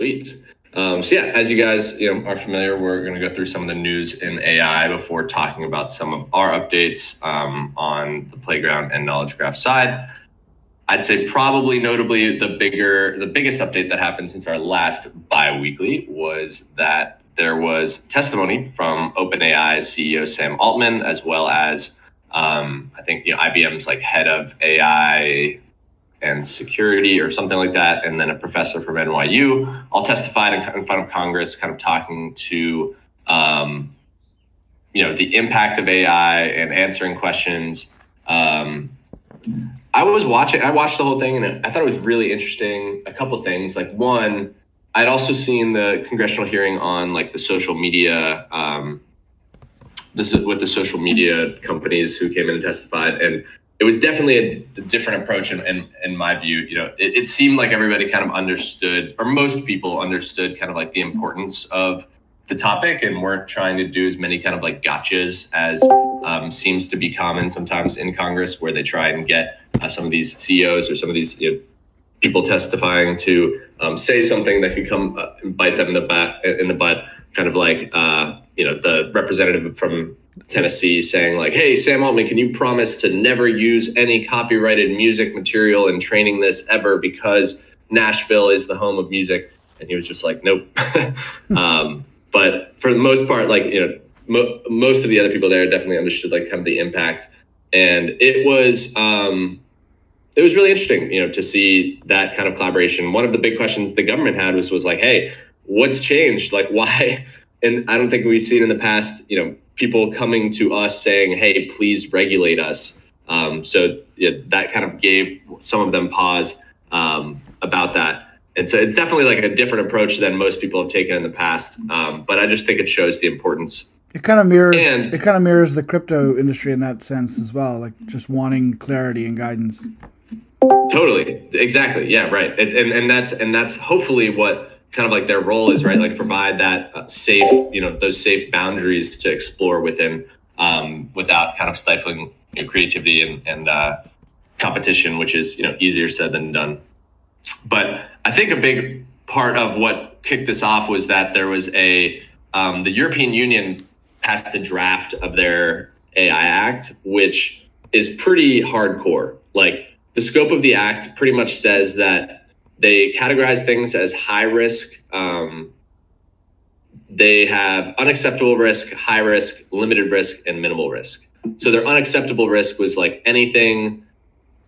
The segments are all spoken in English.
Sweet. So yeah, as you guys are familiar, we're going to go through some of the news in AI before talking about some of our updates on the Playground and Knowledge Graph side. I'd say probably notably the biggest update that happened since our last Biweekly was that there was testimony from OpenAI's CEO Sam Altman, as well as I think IBM's like head of AI and security or something like that, and then a professor from NYU all testified in front of Congress, kind of talking to the impact of AI and answering questions. I watched the whole thing, and I thought it was really interesting. A couple of things, like one, I'd also seen the congressional hearing on like the social media, this is with the social media companies who came in and testified, and it was definitely a different approach in my view. It seemed like everybody kind of understood, or most people understood, kind of like the importance of the topic and weren't trying to do as many kind of like gotchas as seems to be common sometimes in Congress, where they try and get some of these CEOs or some of these people testifying to say something that could come and bite them in the butt, kind of like the representative from Tennessee saying like, "Hey, Sam Altman, can you promise to never use any copyrighted music material in training this ever, because Nashville is the home of music?" And he was just like, "Nope." But for the most part, like most of the other people there definitely understood like kind of the impact, and it was really interesting, to see that kind of collaboration. One of the big questions the government had was like, "Hey, what's changed? Like, why?" And I don't think we've seen in the past, people coming to us saying, "Hey, please regulate us." So that kind of gave some of them pause about that. And so it's definitely like a different approach than most people have taken in the past. But I just think it shows the importance. It kind of mirrors the crypto industry in that sense as well, like just wanting clarity and guidance. Totally. Exactly. Yeah. Right. And that's hopefully what kind of like their role is, right? Like provide that safe, those safe boundaries to explore within, without kind of stifling creativity and competition, which is, easier said than done. But I think a big part of what kicked this off was that there was the European Union passed a draft of their AI Act, which is pretty hardcore. Like the scope of the act pretty much says that they categorize things as high risk. They have unacceptable risk, high risk, limited risk, and minimal risk. So their unacceptable risk was like anything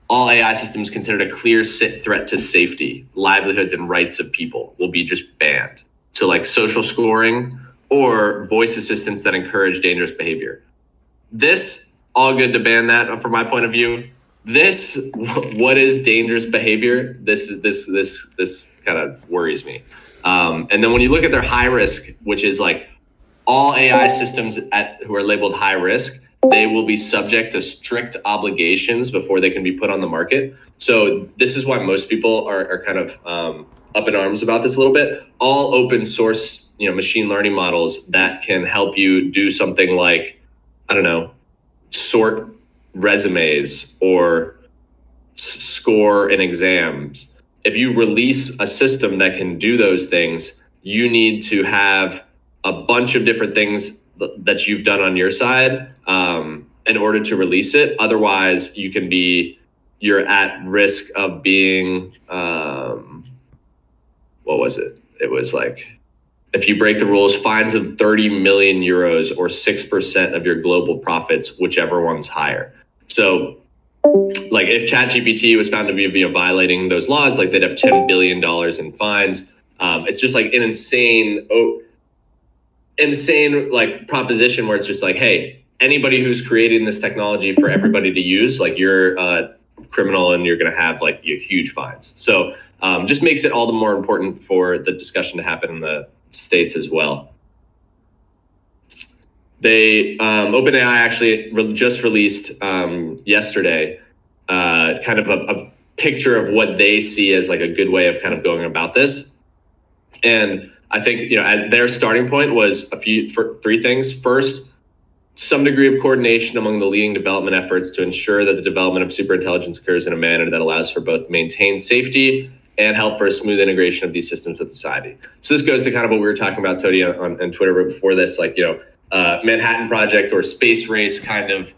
all AI systems considered a clear threat to safety, livelihoods, and rights of people will be just banned. So like social scoring or voice assistants that encourage dangerous behavior. This, all good to ban that from my point of view. This, what is dangerous behavior? This kind of worries me. And then when you look at their high risk, which is like all AI systems who are labeled high risk, they will be subject to strict obligations before they can be put on the market. So this is why most people are kind of up in arms about this a little bit. All open source, machine learning models that can help you do something like, I don't know, sort resumes or score in exams. If you release a system that can do those things, you need to have a bunch of different things that you've done on your side in order to release it. Otherwise, you're at risk of being, what was it? It was like, if you break the rules, fines of 30 million euros or 6% of your global profits, whichever one's higher. So like if ChatGPT was found to be violating those laws, like they'd have $10 billion in fines. It's just like an insane like proposition where it's just like, hey, anybody who's creating this technology for everybody to use, like you're a criminal and you're going to have like huge fines. So just makes it all the more important for the discussion to happen in the States as well. OpenAI actually just released yesterday kind of a picture of what they see as like a good way of kind of going about this. And I think, their starting point was three things. First, some degree of coordination among the leading development efforts to ensure that the development of superintelligence occurs in a manner that allows for both maintained safety and help for a smooth integration of these systems with society. So this goes to kind of what we were talking about, Tony, on Twitter right before this, like, Manhattan Project or space race kind of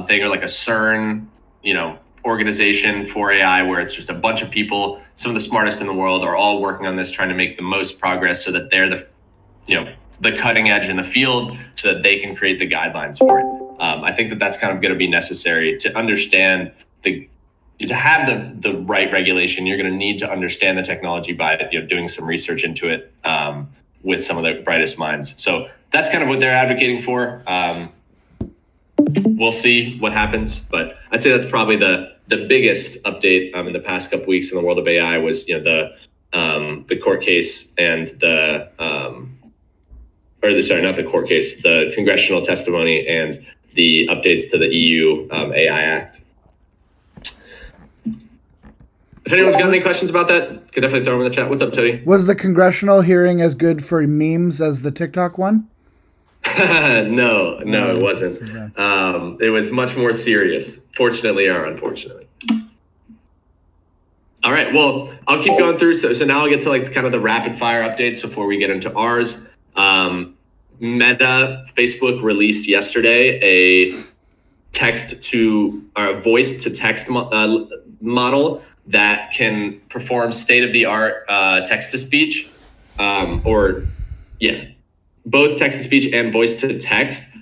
thing, or like a CERN, organization for AI, where it's just a bunch of people, some of the smartest in the world, are all working on this, trying to make the most progress so that they're the cutting edge in the field, so that they can create the guidelines for it. I think that that's kind of going to be necessary to understand to have the right regulation. You're going to need to understand the technology by doing some research into it with some of the brightest minds. So that's kind of what they're advocating for. We'll see what happens, but I'd say that's probably the biggest update in the past couple weeks in the world of AI was the court case and not the court case, the congressional testimony and the updates to the EU AI Act. If anyone's got any questions about that, could definitely throw them in the chat. What's up, Tony? Was the congressional hearing as good for memes as the TikTok one? No, it wasn't. It was much more serious, fortunately or unfortunately. All right, well, I'll keep going through. So now I'll get to like kind of the rapid fire updates before we get into ours. Facebook released yesterday a voice to text model that can perform state-of-the-art text-to-speech, both text-to-speech and voice-to-text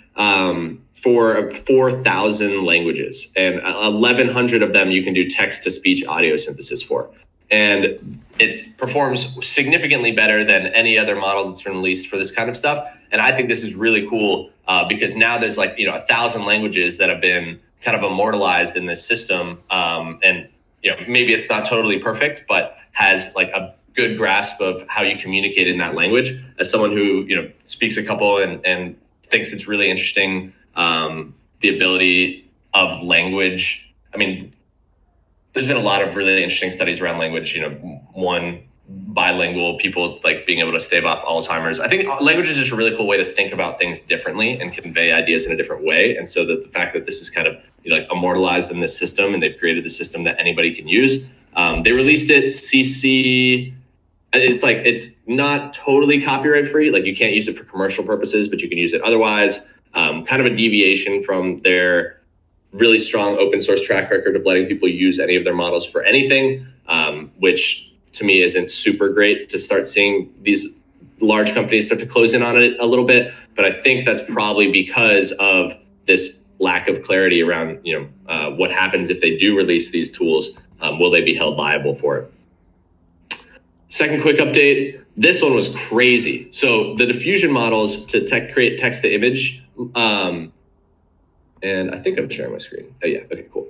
for 4,000 languages. And 1,100 of them you can do text-to-speech audio synthesis for. And it performs significantly better than any other model that's been released for this kind of stuff. And I think this is really cool because now there's 1,000 languages that have been kind of immortalized in this system. And maybe it's not totally perfect, but has like a good grasp of how you communicate in that language. As someone who speaks a couple and thinks it's really interesting, the ability of language. I mean, there's been a lot of really interesting studies around language. One, bilingual people like being able to stave off Alzheimer's. I think language is just a really cool way to think about things differently and convey ideas in a different way. And so that the fact that this is kind of immortalized in this system, and they've created the system that anybody can use. They released it CC. It's not totally copyright free. Like you can't use it for commercial purposes, but you can use it otherwise. Kind of a deviation from their really strong open source track record of letting people use any of their models for anything, which to me isn't super great to start seeing these large companies start to close in on it a little bit. But I think that's probably because of this lack of clarity around, what happens if they do release these tools. Will they be held liable for it? Second quick update. This one was crazy. So the diffusion models to create text to image, and I think I'm sharing my screen. Oh yeah, okay, cool.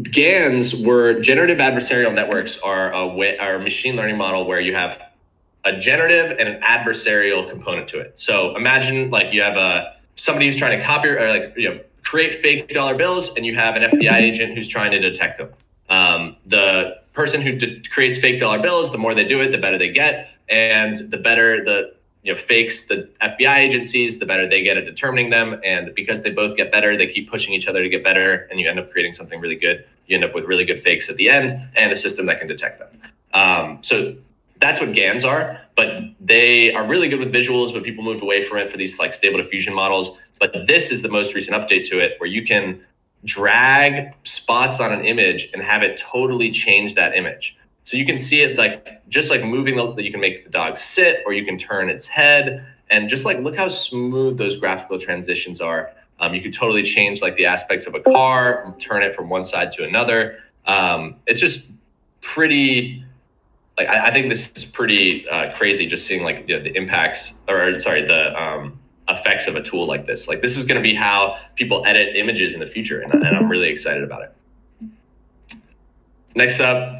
GANs were generative adversarial networks are a machine learning model where you have a generative and an adversarial component to it. So imagine you have somebody who's trying to copy or create fake dollar bills, and you have an FBI agent who's trying to detect them. The person who creates fake dollar bills, the more they do it, the better they get, and the better the fakes the FBI agencies, the better they get at determining them. And because they both get better, they keep pushing each other to get better, and you end up creating something really good. You end up with really good fakes at the end and a system that can detect them. So that's what GANs are, but they are really good with visuals, but people moved away from it for these stable diffusion models. But this is the most recent update to it, where you can drag spots on an image and have it totally change that image. So you can see it just moving, you can make the dog sit, or you can turn its head, and just look how smooth those graphical transitions are. You can totally change the aspects of a car, turn it from one side to another. It's just pretty, I think this is pretty crazy, just seeing the impacts, the effects of a tool like this. This is going to be how people edit images in the future, and I'm really excited about it. Next up,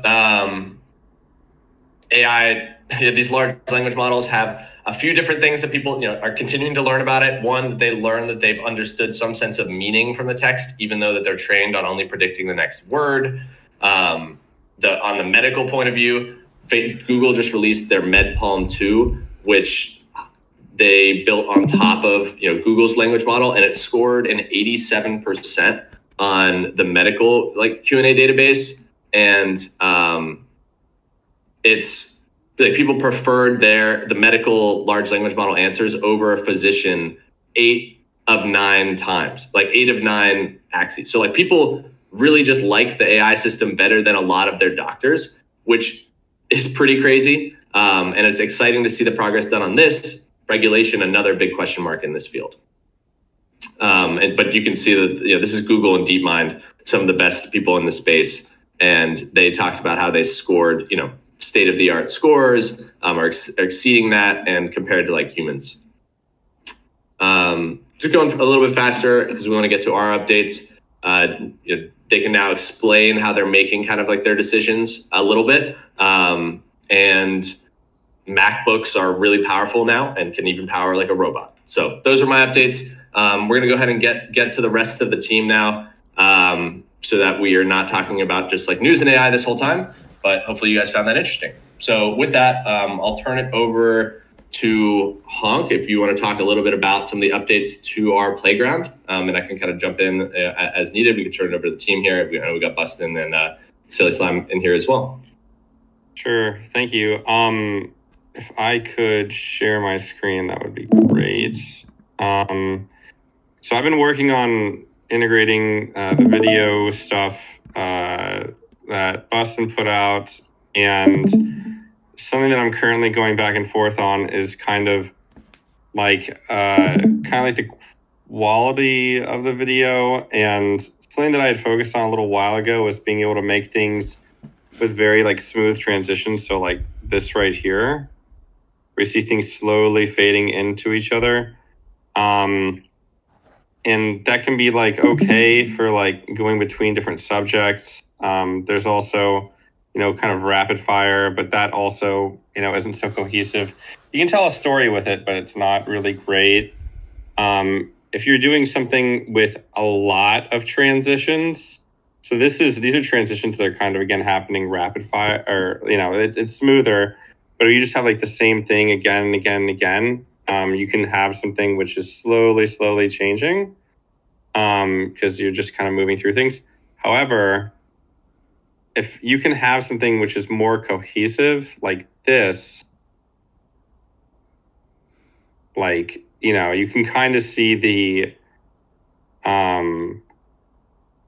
AI, these large language models have a few different things that people are continuing to learn about it. One, they learn that they've understood some sense of meaning from the text, even though that they're trained on only predicting the next word. On the medical point of view, Google just released their MedPalm 2, which they built on top of Google's language model, and it scored an 87% on the medical Q&A database. and it's like people preferred the medical large language model answers over a physician 8 of 9 times, like 8 of 9 axes. So like people really just like the AI system better than a lot of their doctors, which is pretty crazy. And it's exciting to see the progress done on this. Regulation, another big question mark in this field. But you can see that this is Google and DeepMind, some of the best people in the space, and they talked about how they scored, state-of-the-art scores, are exceeding that, and compared to like humans. Just going a little bit faster because we want to get to our updates. They can now explain how they're making kind of like their decisions a little bit, and MacBooks are really powerful now and can even power like a robot. So those are my updates. We're gonna go ahead and get to the rest of the team now, so that we are not talking about just like news and AI this whole time, but hopefully you guys found that interesting. So with that, I'll turn it over to Honk if you want to talk a little bit about some of the updates to our playground, and I can kind of jump in as needed. We can turn it over to the team here. We got Bustin and Silly Slime in here as well. Sure, thank you. If I could share my screen, that would be great. So I've been working on integrating the video stuff that Bustin put out, and something that I'm currently going back and forth on is kind of like the quality of the video. And something that I had focused on a little while ago was being able to make things with very like smooth transitions. So like this right here, we see things slowly fading into each other. And that can be like okay for like going between different subjects. There's also, kind of rapid fire, but that also, isn't so cohesive. You can tell a story with it, but it's not really great. If you're doing something with a lot of transitions, so these are transitions that are kind of, again, happening rapid fire, or, it's smoother, but you just have like the same thing again and again and again. You can have something which is slowly changing, because you're just kind of moving through things. However, if you can have something which is more cohesive, like this, like, you can kind of see the,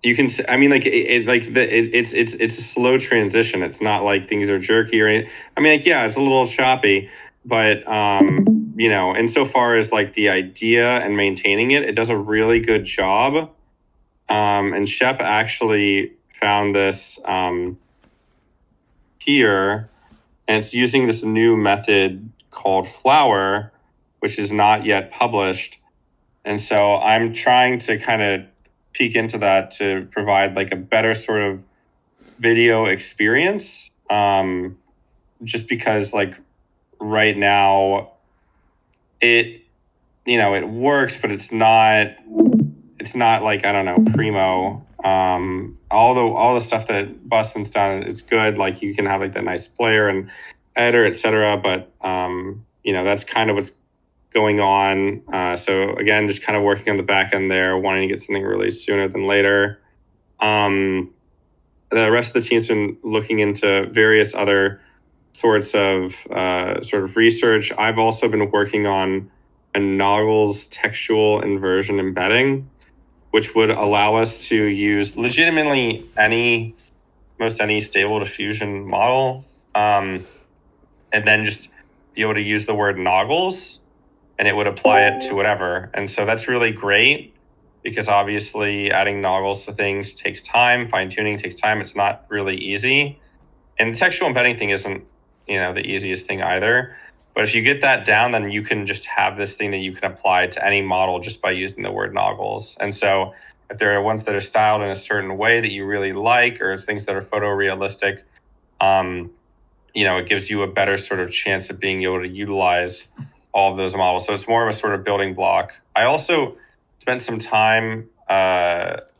it's a slow transition. It's not like things are jerky or anything. It's a little choppy, but, insofar as like the idea and maintaining it, it does a really good job. And Shep actually found this here, and it's using this new method called Flower, which is not yet published. And so I'm trying to kind of peek into that to provide like a better sort of video experience. Just because like right now it works, but it's not like, I don't know, primo. All the stuff that Bustin's done is good. Like you can have like that nice player and editor, etc. But that's kind of what's going on. So again, just kind of working on the back end there, wanting to get something released sooner than later. The rest of the team's been looking into various other sorts of sort of research. I've also been working on a Noggles textual inversion embedding, which would allow us to use legitimately most any stable diffusion model, and then just be able to use the word Noggles, and it would apply it to whatever. And so that's really great, because obviously adding Noggles to things takes time, fine-tuning takes time. It's not really easy. And the textual embedding thing isn't, the easiest thing either. But if you get that down, then you can just have this thing that you can apply to any model just by using the word Noggles. And so if there are ones that are styled in a certain way that you really like, or it's things that are photorealistic, it gives you a better sort of chance of being able to utilize all of those models. So it's more of a sort of building block. I also spent some time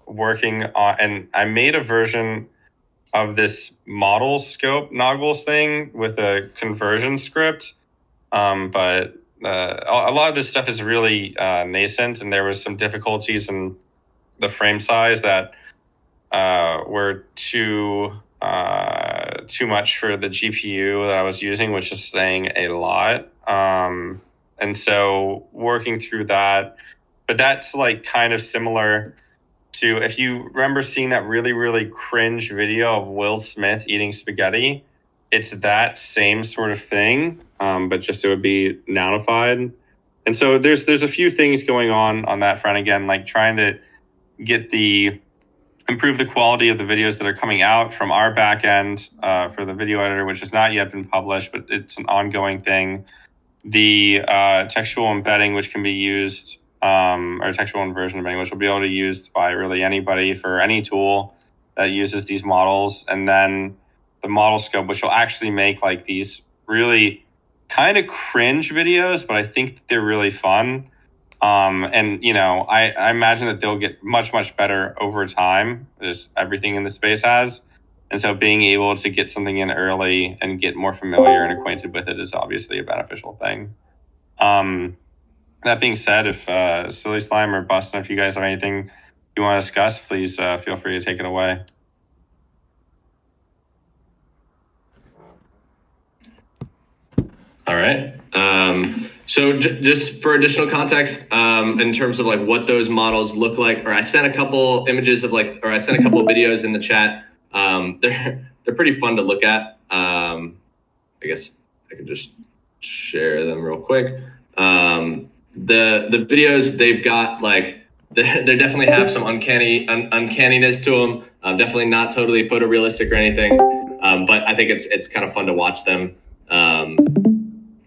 working on, and I made a version of this model scope Noggles thing with a conversion script. But a lot of this stuff is really nascent, and there was some difficulties in the frame size that were too too much for the GPU that I was using, which is saying a lot. And so working through that, but that's like kind of similar to, if you remember seeing that really, really cringe video of Will Smith eating spaghetti, it's that same sort of thing, but just it would be nounified. And so there's a few things going on that front, again, like trying to improve the quality of the videos that are coming out from our back end for the video editor, which has not yet been published, but it's an ongoing thing. The textual embedding, which can be used, or textual inversion embedding, which will be able to be used by really anybody for any tool that uses these models. And then the model scope, which will actually make like these really kind of cringe videos, but I think that they're really fun. And, you know, I imagine that they'll get much, much better over time, as everything in the space has. And so being able to get something in early and get more familiar and acquainted with it is obviously a beneficial thing. That being said, if Silly Slime or Bustin, if you guys have anything you want to discuss, please feel free to take it away. All right. So just for additional context, in terms of like what those models look like, or I sent a couple images of like, or I sent a couple of videos in the chat. They're pretty fun to look at. I guess I can just share them real quick. The videos, they've got like, they definitely have some uncanniness to them. Definitely not totally photorealistic or anything. But I think it's kind of fun to watch them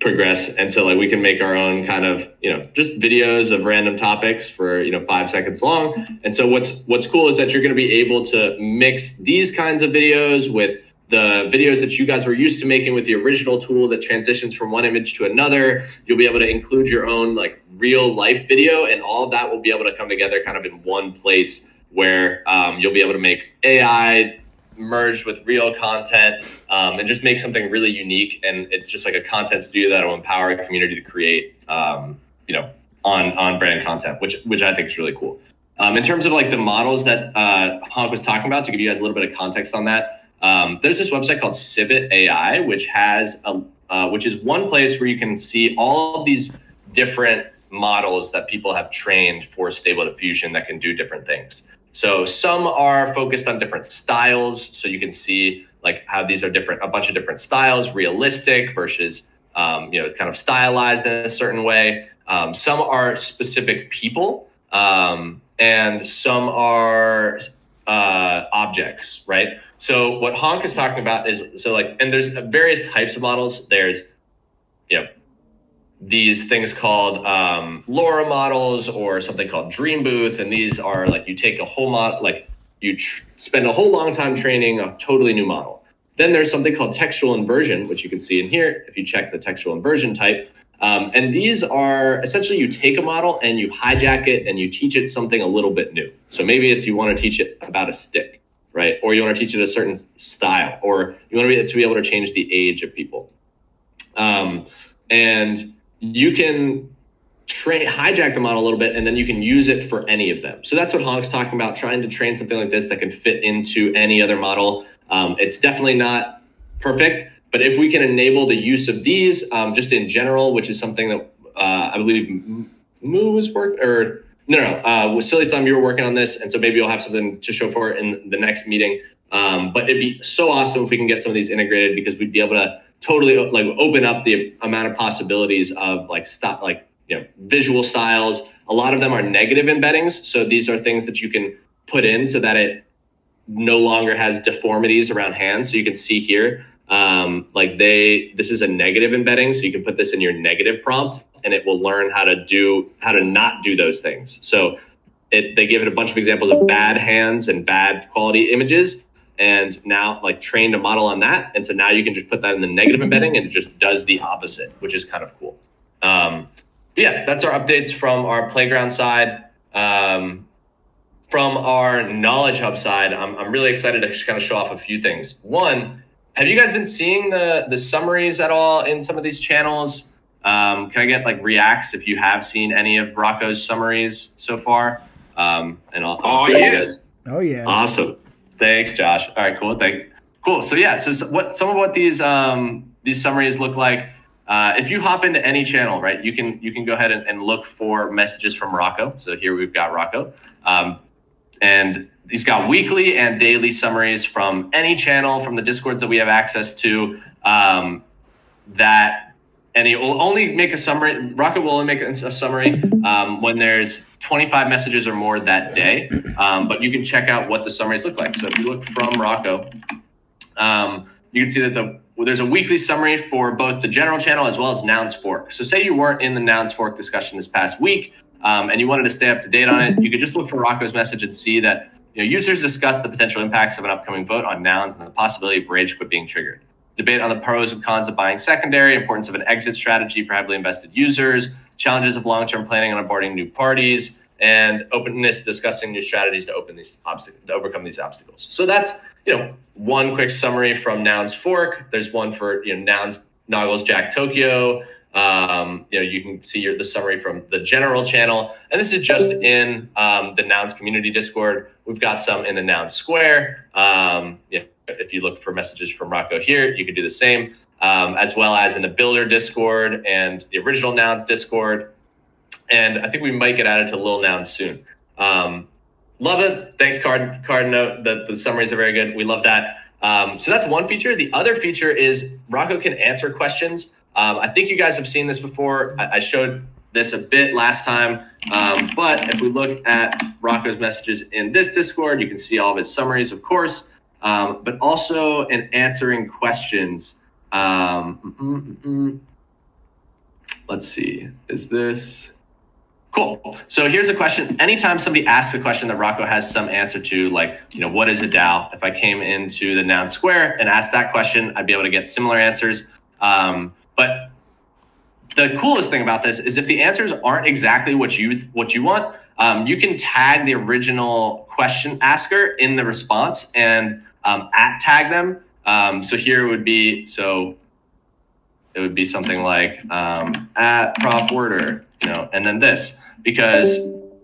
progress. And so like we can make our own kind of, you know, just videos of random topics for, you know, 5 seconds long. And so what's cool is that you're going to be able to mix these kinds of videos with the videos that you guys were used to making with the original tool that transitions from one image to another. You'll be able to include your own like real life video, and all of that will be able to come together kind of in one place where you'll be able to make AI merged with real content and just make something really unique. And it's just like a content studio that will empower a community to create, you know, on brand content, which I think is really cool. In terms of like the models that Hank was talking about, to give you guys a little bit of context on that, there's this website called Civet AI, which has which is one place where you can see all of these different models that people have trained for Stable Diffusion that can do different things. So some are focused on different styles. So you can see like how these are different, a bunch of different styles, realistic versus, you know, kind of stylized in a certain way. Some are specific people, and some are objects, right? So what Hank is talking about is, so like, and there's various types of models. There's, you know, these things called LoRa models, or something called Dream Booth. And these are like, you take a whole model, like you spend a whole long time training a totally new model. Then there's something called textual inversion, which you can see in here if you check the textual inversion type. And these are essentially, you take a model and you hijack it and you teach it something a little bit new. So maybe it's, you want to teach it about a stick, right? Or you want to teach it a certain style, or you want to be able to change the age of people. And you can hijack the model a little bit, and then you can use it for any of them. So that's what Hank's talking about, trying to train something like this that can fit into any other model. It's definitely not perfect, but if we can enable the use of these just in general, which is something that I believe Moo was working, or with Silly Slime, you were working on this, and so maybe you'll have something to show for it in the next meeting. But it'd be so awesome if we can get some of these integrated, because we'd be able to totally like open up the amount of possibilities of like visual styles. A lot of them are negative embeddings, so these are things that you can put in so that it no longer has deformities around hands. So you can see here, this is a negative embedding, so you can put this in your negative prompt, and it will learn how to not do those things. So they give it a bunch of examples of bad hands and bad quality images, and now like trained a model on that. And so now you can just put that in the negative embedding, and it just does the opposite, which is kind of cool. Yeah, that's our updates from our playground side. From our Knowledge Hub side, I'm really excited to kind of show off a few things. One, have you guys been seeing the summaries at all in some of these channels? Can I get like reacts if you have seen any of Rocco's summaries so far? And I'll show you guys. Oh yeah. Awesome. Thanks, Josh. All right, cool. Thanks. Cool. So yeah, so some of what these summaries look like. If you hop into any channel, right, you can go ahead and look for messages from Rocco. So here we've got Rocco, and he's got weekly and daily summaries from any channel from the Discords that we have access to. And he will only make a summary. Rocco will only make a summary when there's 25 messages or more that day. But you can check out what the summaries look like. So if you look from Rocco, you can see that there's a weekly summary for both the general channel as well as Nouns Fork. So say you weren't in the Nouns Fork discussion this past week, and you wanted to stay up to date on it, you could just look for Rocco's message and see that users discuss the potential impacts of an upcoming vote on nouns and the possibility of rage quit being triggered. Debate on the pros and cons of buying secondary, importance of an exit strategy for heavily invested users, challenges of long-term planning on onboarding new parties, and openness discussing new strategies to overcome these obstacles. So that's one quick summary from Nouns Fork. There's one for Nouns Noggles Jack Tokyo. You can see the summary from the general channel, and this is just in the Nouns community Discord. We've got some in the Nouns Square. If you look for messages from Rocco here, you can do the same, as well as in the Builder Discord and the original Nouns Discord. And I think we might get added to Lil Nouns soon. Love it. Thanks, Card Note. The summaries are very good. We love that. So that's one feature. The other feature is Rocco can answer questions. I think you guys have seen this before. I showed this a bit last time. But if we look at Rocco's messages in this Discord, you can see all of his summaries, of course. But also in answering questions. Let's see, is this cool? So here's a question. Anytime somebody asks a question that Rocco has some answer to, like, what is a DAO? If I came into the Noun Square and asked that question, I'd be able to get similar answers. But the coolest thing about this is if the answers aren't exactly what you want, you can tag the original question asker in the response and tag them. So here it would be, it would be something like at Prof Worder, and then this, because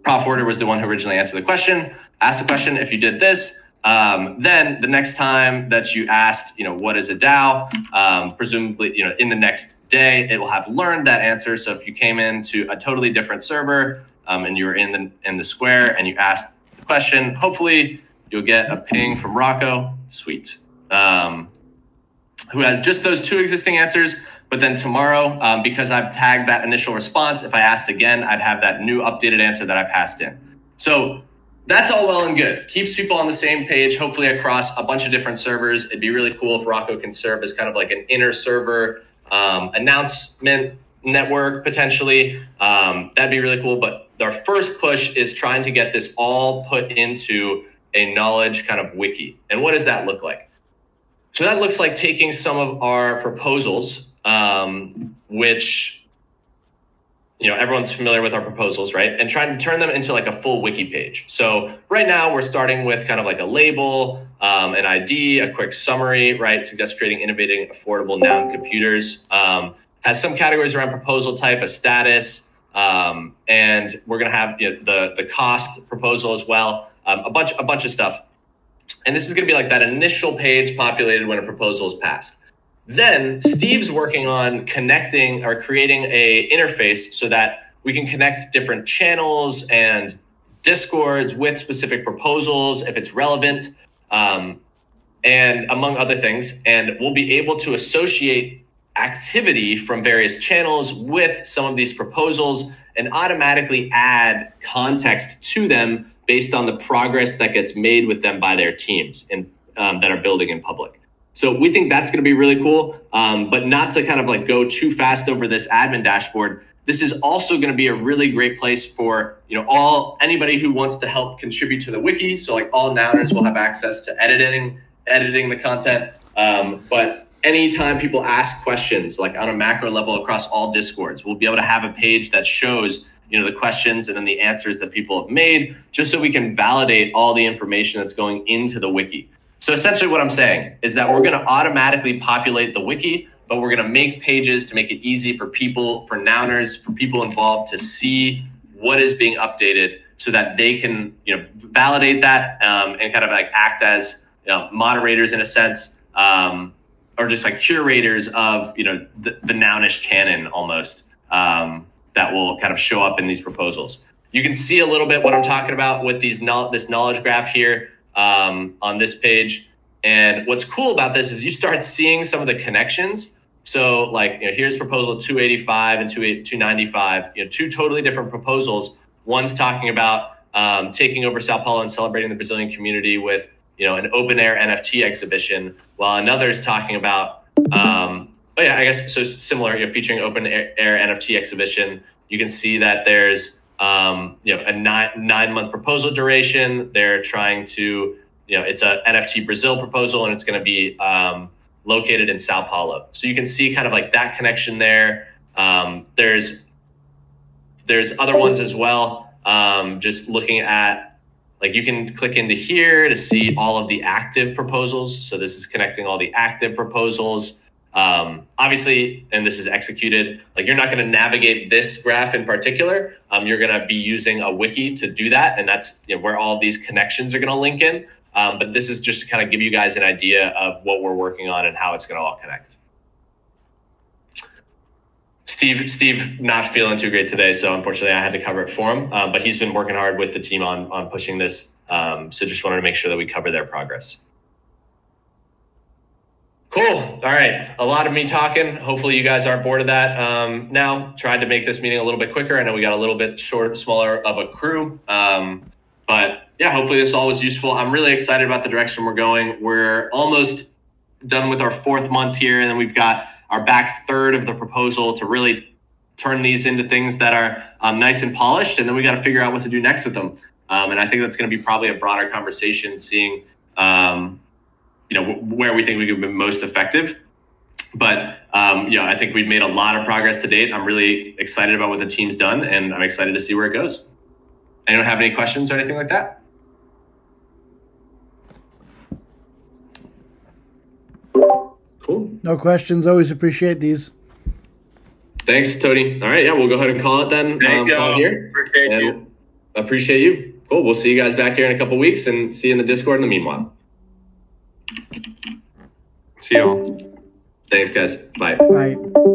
Prof Worder was the one who originally answered the question, asked the question. If you did this, then the next time that you asked, what is a DAO, presumably, in the next day, it will have learned that answer. So if you came into a totally different server and you were in the square and you asked the question, hopefully you'll get a ping from Rocco, sweet, who has just those two existing answers. But then tomorrow, because I've tagged that initial response, if I asked again, I'd have that new updated answer that I passed in. So that's all well and good. Keeps people on the same page, hopefully across a bunch of different servers. It'd be really cool if Rocco can serve as kind of like an inner server announcement network, potentially. That'd be really cool. But our first push is trying to get this all put into a knowledge kind of wiki. And what does that look like? So that looks like taking some of our proposals, which, everyone's familiar with our proposals, right? And trying to turn them into like a full wiki page. So right now we're starting with kind of like a label, an ID, a quick summary, right? Suggest creating innovating, affordable noun computers. Has some categories around proposal type, a status, and we're gonna have the cost proposal as well, a bunch of stuff. And this is gonna be like that initial page populated when a proposal is passed. Then Steve's working on connecting or creating a interface so that we can connect different channels and Discords with specific proposals if it's relevant, and among other things. And we'll be able to associate activity from various channels with some of these proposals and automatically add context to them based on the progress that gets made with them by their teams and that are building in public. So we think that's going to be really cool, but not to kind of like go too fast over this admin dashboard. This is also going to be a really great place for anybody who wants to help contribute to the wiki. So like all Nouners will have access to editing the content. But anytime people ask questions like on a macro level across all Discords, we'll be able to have a page that shows the questions and then the answers that people have made, just so we can validate all the information that's going into the wiki. So essentially what I'm saying is that we're going to automatically populate the wiki, but we're going to make pages to make it easy for people, for Nouners, for people involved to see what is being updated so that they can, validate that and kind of like act as moderators in a sense, or just like curators of, the nounish canon almost, that will kind of show up in these proposals. You can see a little bit what I'm talking about with this knowledge graph here on this page. And what's cool about this is you start seeing some of the connections. So like, here's proposal 285 and 295, two totally different proposals. One's talking about taking over Sao Paulo and celebrating the Brazilian community with, an open air NFT exhibition, while another is talking about, I guess so similar, featuring open air NFT exhibition. You can see that there's, a 9-month proposal duration. They're trying to, it's a NFT Brazil proposal, and it's going to be located in Sao Paulo. So you can see kind of like that connection there. There's other ones as well. Just looking at, like, you can click into here to see all of the active proposals. So this is connecting all the active proposals. Obviously, and this is executed, like, you're not going to navigate this graph in particular. You're going to be using a wiki to do that. And that's where all of these connections are going to link in. But this is just to kind of give you guys an idea of what we're working on and how it's going to all connect. Steve not feeling too great today, so unfortunately I had to cover it for him. But he's been working hard with the team on pushing this. So just wanted to make sure that we cover their progress. Cool. All right. A lot of me talking. Hopefully you guys aren't bored of that. Now, tried to make this meeting a little bit quicker. I know we got a little bit smaller of a crew. But yeah, hopefully this all was useful. I'm really excited about the direction we're going. We're almost done with our 4th month here, and then we've got our back third of the proposal to really turn these into things that are nice and polished. And then we got to figure out what to do next with them. And I think that's going to be probably a broader conversation, seeing, where we think we could be most effective. But, I think we've made a lot of progress to date. I'm really excited about what the team's done, and I'm excited to see where it goes. Anyone have any questions or anything like that? Cool. No questions. Always appreciate these. Thanks, Tony. All right. Yeah, we'll go ahead and call it then. Thanks, y'all. Here. Appreciate you. Appreciate you. Cool. We'll see you guys back here in a couple weeks, and see you in the Discord in the meanwhile. See y'all. Thanks, guys. Bye. Bye.